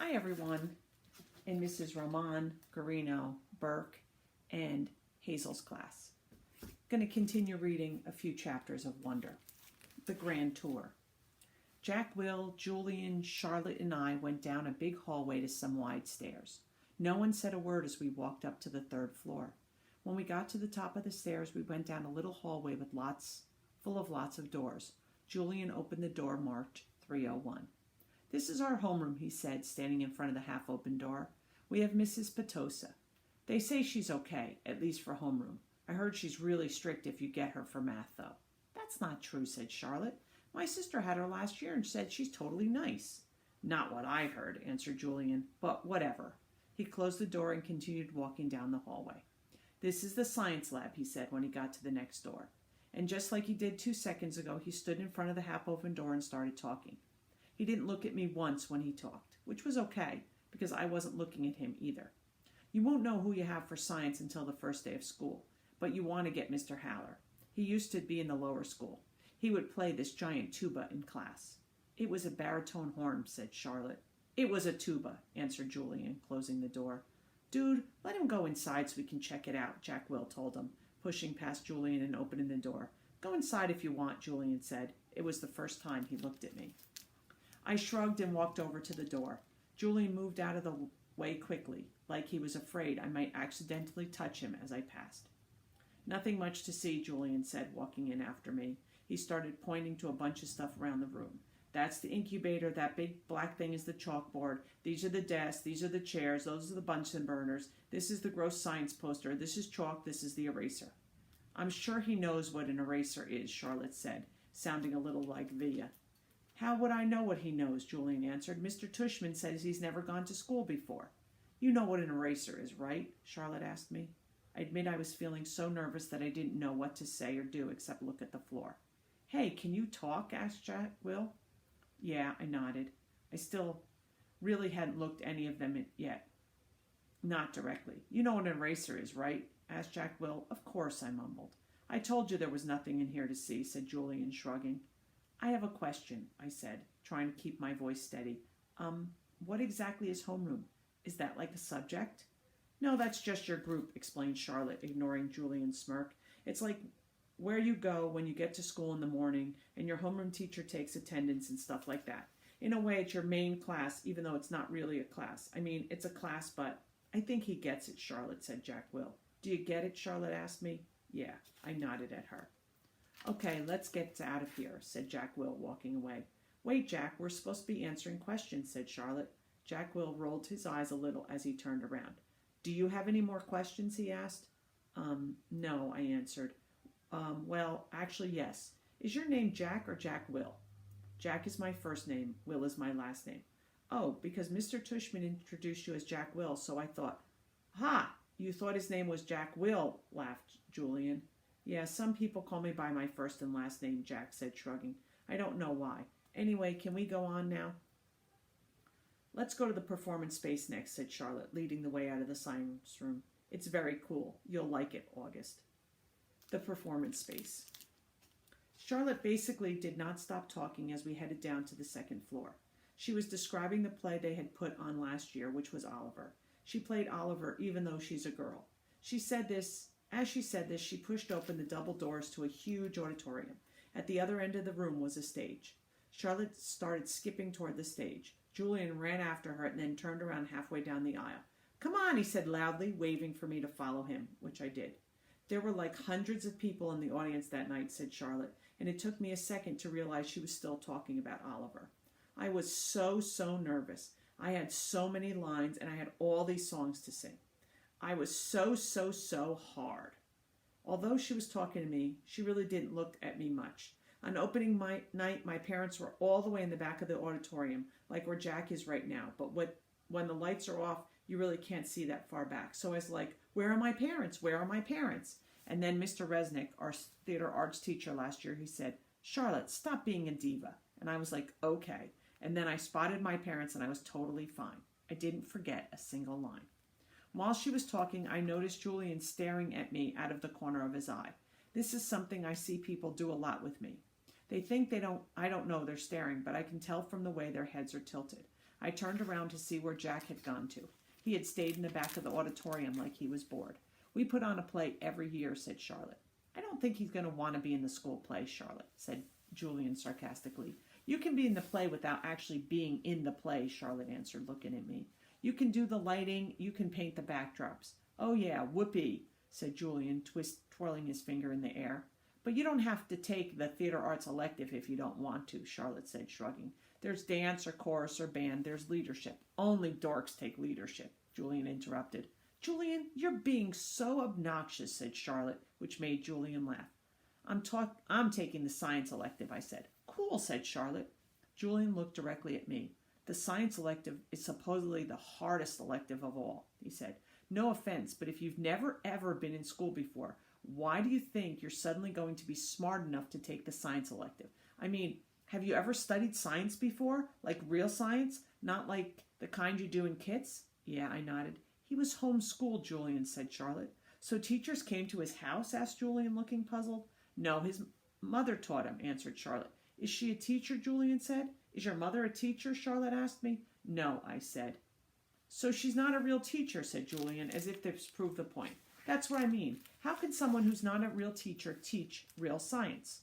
Hi, everyone, in Mrs. Roman, Garino, Burke, and Hazel's class. I'm going to continue reading a few chapters of Wonder, the Grand Tour. Jack, Will, Julian, Charlotte, and I went down a big hallway to some wide stairs. No one said a word as we walked up to the third floor. When we got to the top of the stairs, we went down a little hallway with full of lots of doors. Julian opened the door marked 301. "This is our homeroom," he said, standing in front of the half-open door. "We have Mrs. Petosa. They say she's okay, at least for homeroom. I heard she's really strict if you get her for math, though." "That's not true," said Charlotte. "My sister had her last year and said she's totally nice." "Not what I heard," answered Julian, "but whatever." He closed the door and continued walking down the hallway. "This is the science lab," he said when he got to the next door. And just like he did 2 seconds ago, he stood in front of the half-open door and started talking. He didn't look at me once when he talked, which was okay, because I wasn't looking at him either. "You won't know who you have for science until the first day of school, but you want to get Mr. Haller. He used to be in the lower school. He would play this giant tuba in class." "It was a baritone horn," said Charlotte. "It was a tuba," answered Julian, closing the door. "Dude, let him go inside so we can check it out," Jack Will told him, pushing past Julian and opening the door. "Go inside if you want," Julian said. It was the first time he looked at me. I shrugged and walked over to the door. Julian moved out of the way quickly, like he was afraid I might accidentally touch him as I passed. "Nothing much to see," Julian said, walking in after me. He started pointing to a bunch of stuff around the room. "That's the incubator, that big black thing is the chalkboard, these are the desks, these are the chairs, those are the Bunsen burners, this is the gross science poster, this is chalk, this is the eraser." "I'm sure he knows what an eraser is," Charlotte said, sounding a little like Via. "How would I know what he knows?" Julian answered. "Mr. Tushman says he's never gone to school before." "You know what an eraser is, right?" Charlotte asked me. I admit I was feeling so nervous that I didn't know what to say or do except look at the floor. "Hey, can you talk?" asked Jack Will. "Yeah," I nodded. I still really hadn't looked any of them yet. Not directly. "You know what an eraser is, right?" asked Jack Will. "Of course," I mumbled. "I told you there was nothing in here to see," said Julian, shrugging. "I have a question," I said, trying to keep my voice steady. What exactly is homeroom? Is that like a subject?" "No, that's just your group," explained Charlotte, ignoring Julian's smirk. "It's like where you go when you get to school in the morning, and your homeroom teacher takes attendance and stuff like that. In a way, it's your main class, even though it's not really a class. I mean, it's a class, but..." "I think he gets it," Charlotte said. Jack Will. "Do you get it?" Charlotte asked me. "Yeah," I nodded at her. "Okay, let's get out of here," said Jack Will, walking away. "Wait, Jack, we're supposed to be answering questions," said Charlotte. Jack Will rolled his eyes a little as he turned around. "Do you have any more questions?" he asked. No," I answered. Well, actually, yes. Is your name Jack or Jack Will?" "Jack is my first name. Will is my last name." "Oh, because Mr. Tushman introduced you as Jack Will, so I thought..." "Ha! You thought his name was Jack Will," laughed Julian. "Yeah, some people call me by my first and last name," Jack said, shrugging. "I don't know why. Anyway, can we go on now?" "Let's go to the performance space next," said Charlotte, leading the way out of the science room. "It's very cool. You'll like it, August." The performance space. Charlotte basically did not stop talking as we headed down to the second floor. She was describing the play they had put on last year, which was Oliver. She played Oliver even though she's a girl. As she said this, she pushed open the double doors to a huge auditorium. At the other end of the room was a stage. Charlotte started skipping toward the stage. Julian ran after her and then turned around halfway down the aisle. "Come on," he said loudly, waving for me to follow him, which I did. "There were like hundreds of people in the audience that night," said Charlotte, and it took me a second to realize she was still talking about Oliver. I was so nervous. I had so many lines, and I had all these songs to sing. I was so hard. Although she was talking to me, she really didn't look at me much. On opening night, my parents were all the way in the back of the auditorium, like where Jack is right now, but when the lights are off, you really can't see that far back. So I was like, "Where are my parents? Where are my parents?" And then Mr. Resnick, our theater arts teacher last year, he said, "Charlotte, stop being a diva." And I was like, "Okay." And then I spotted my parents and I was totally fine. I didn't forget a single line. While she was talking, I noticed Julian staring at me out of the corner of his eye. This is something I see people do a lot with me. They think I don't know they're staring, but I can tell from the way their heads are tilted. I turned around to see where Jack had gone to. He had stayed in the back of the auditorium like he was bored. We put on a play every year, said Charlotte. I don't think he's going to want to be in the school play, Charlotte, said Julian sarcastically. You can be in the play without actually being in the play, Charlotte answered, looking at me. You can do the lighting, you can paint the backdrops. Oh yeah, whoopee, said Julian, twirling his finger in the air. But you don't have to take the theater arts elective if you don't want to, Charlotte said, shrugging. There's dance or chorus or band, there's leadership. Only dorks take leadership, Julian interrupted. Julian, you're being so obnoxious, said Charlotte, which made Julian laugh. I'm taking the science elective, I said. Cool, said Charlotte. Julian looked directly at me. The science elective is supposedly the hardest elective of all, he said. No offense, but if you've never ever been in school before, why do you think you're suddenly going to be smart enough to take the science elective? I mean, have you ever studied science before? Like real science? Not like the kind you do in kits? Yeah, I nodded. He was homeschooled, Julian, said Charlotte. So teachers came to his house? Asked Julian, looking puzzled. No, his mother taught him, answered Charlotte. Is she a teacher? Julian said. Is your mother a teacher? Charlotte asked me. No, I said. So she's not a real teacher, said Julian, as if this proved the point. That's what I mean. How can someone who's not a real teacher teach real science?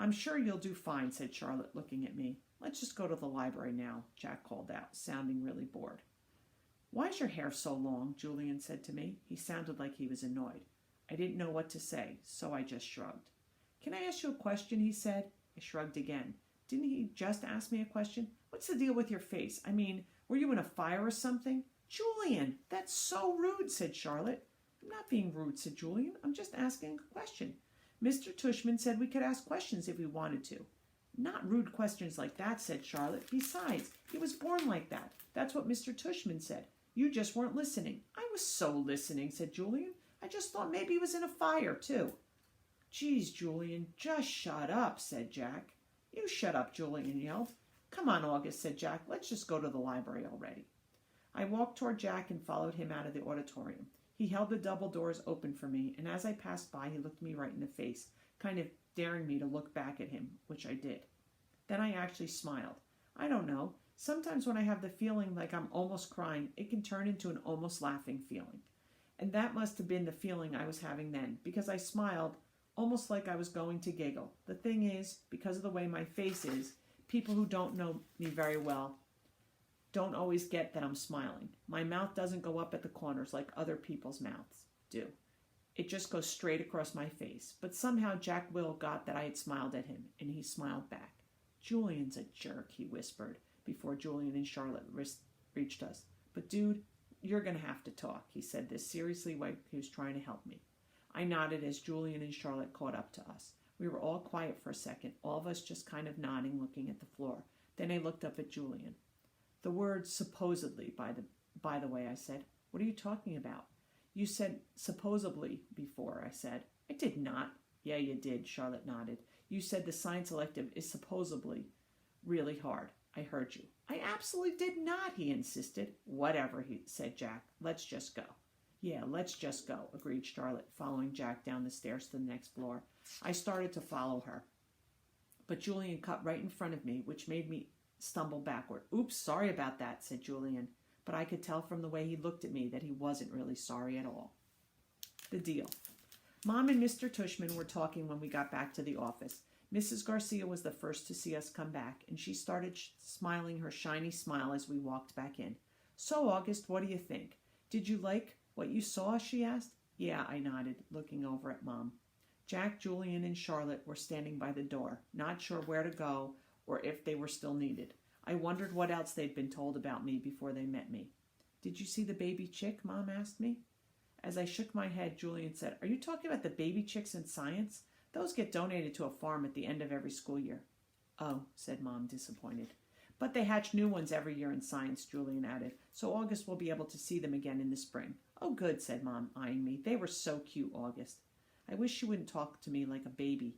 I'm sure you'll do fine, said Charlotte, looking at me. Let's just go to the library now, Jack called out, sounding really bored. Why is your hair so long? Julian said to me. He sounded like he was annoyed. I didn't know what to say, so I just shrugged. Can I ask you a question? He said. I shrugged again. Didn't he just ask me a question? What's the deal with your face? I mean, were you in a fire or something? Julian, that's so rude, said Charlotte. I'm not being rude, said Julian. I'm just asking a question. Mr. Tushman said we could ask questions if we wanted to. Not rude questions like that, said Charlotte. Besides, he was born like that. That's what Mr. Tushman said. You just weren't listening. I was so listening, said Julian. I just thought maybe he was in a fire, too. Geez, Julian, just shut up, said Jack. You shut up, Julian yelled. Come on, August, said Jack. Let's just go to the library already. I walked toward Jack and followed him out of the auditorium. He held the double doors open for me, and as I passed by, he looked me right in the face, kind of daring me to look back at him, which I did. Then I actually smiled. I don't know. Sometimes when I have the feeling like I'm almost crying, it can turn into an almost laughing feeling. And that must have been the feeling I was having then, because I smiled almost like I was going to giggle. The thing is, because of the way my face is, people who don't know me very well don't always get that I'm smiling. My mouth doesn't go up at the corners like other people's mouths do. It just goes straight across my face. But somehow Jack Will got that I had smiled at him, and he smiled back. Julian's a jerk, he whispered, before Julian and Charlotte reached us. But dude, you're going to have to talk, he said this seriously like he was trying to help me. I nodded as Julian and Charlotte caught up to us. We were all quiet for a second, all of us just kind of nodding, looking at the floor. Then I looked up at Julian. The word supposedly, by the way, I said. What are you talking about? You said supposedly before, I said. I did not. Yeah, you did, Charlotte nodded. You said the science elective is supposedly really hard. I heard you. I absolutely did not, he insisted. Whatever, said Jack. Let's just go. Yeah, let's just go, agreed Charlotte, following Jack down the stairs to the next floor. I started to follow her. But Julian cut right in front of me, which made me stumble backward. Oops, sorry about that, said Julian. But I could tell from the way he looked at me that he wasn't really sorry at all. The deal. Mom and Mr. Tushman were talking when we got back to the office. Mrs. Garcia was the first to see us come back, and she started smiling her shiny smile as we walked back in. So, August, what do you think? Did you like what you saw? She asked. Yeah, I nodded, looking over at Mom. Jack, Julian, and Charlotte were standing by the door, not sure where to go or if they were still needed. I wondered what else they'd been told about me before they met me. Did you see the baby chick? Mom asked me. As I shook my head, Julian said, Are you talking about the baby chicks in science? Those get donated to a farm at the end of every school year. Oh, said Mom, disappointed. But they hatch new ones every year in science, Julian added, so August will be able to see them again in the spring. Oh, good, said Mom, eyeing me. They were so cute, August. I wish you wouldn't talk to me like a baby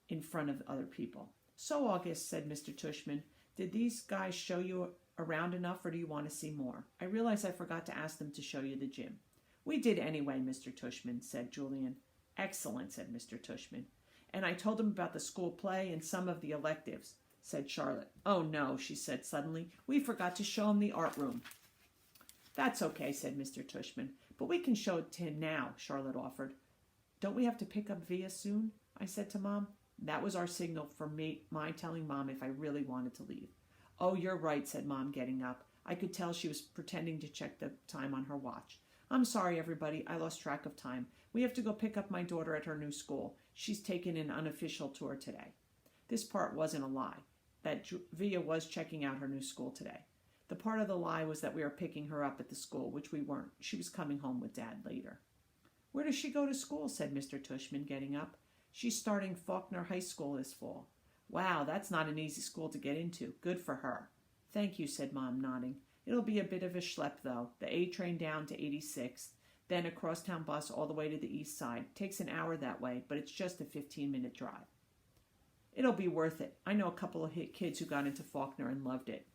in front of other people. So, August, said Mr. Tushman, did these guys show you around enough, or do you want to see more? I realize I forgot to ask them to show you the gym. We did anyway, Mr. Tushman, said Julian. Excellent, said Mr. Tushman. And I told them about the school play and some of the electives. said Charlotte. Oh no, she said suddenly. We forgot to show him the art room. That's okay, said Mr. Tushman. But we can show it to him now, Charlotte offered. Don't we have to pick up Via soon? I said to Mom. That was our signal for my telling Mom if I really wanted to leave. Oh, you're right, said Mom, getting up. I could tell she was pretending to check the time on her watch. I'm sorry, everybody. I lost track of time. We have to go pick up my daughter at her new school. She's taken an unofficial tour today. This part wasn't a lie, that Via was checking out her new school today. The part of the lie was that we were picking her up at the school, which we weren't. She was coming home with Dad later. Where does she go to school? Said Mr. Tushman, getting up. She's starting Faulkner High School this fall. Wow, that's not an easy school to get into. Good for her. Thank you, said Mom, nodding. It'll be a bit of a schlep, though. The A train down to 86th, then a crosstown bus all the way to the east side. Takes an hour that way, but it's just a 15-minute drive. It'll be worth it. I know a couple of kids who got into Faulkner and loved it,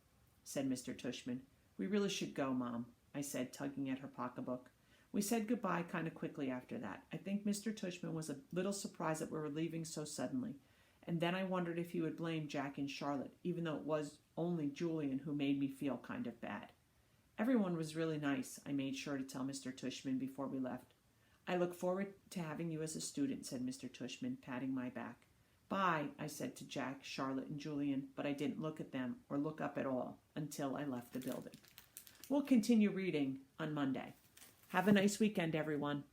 said Mr. Tushman. We really should go, Mom, I said, tugging at her pocketbook. We said goodbye kind of quickly after that. I think Mr. Tushman was a little surprised that we were leaving so suddenly. And then I wondered if he would blame Jack and Charlotte, even though it was only Julian who made me feel kind of bad. Everyone was really nice, I made sure to tell Mr. Tushman before we left. I look forward to having you as a student, said Mr. Tushman, patting my back. Bye, I said to Jack, Charlotte, and Julian, but I didn't look at them or look up at all until I left the building. We'll continue reading on Monday. Have a nice weekend, everyone.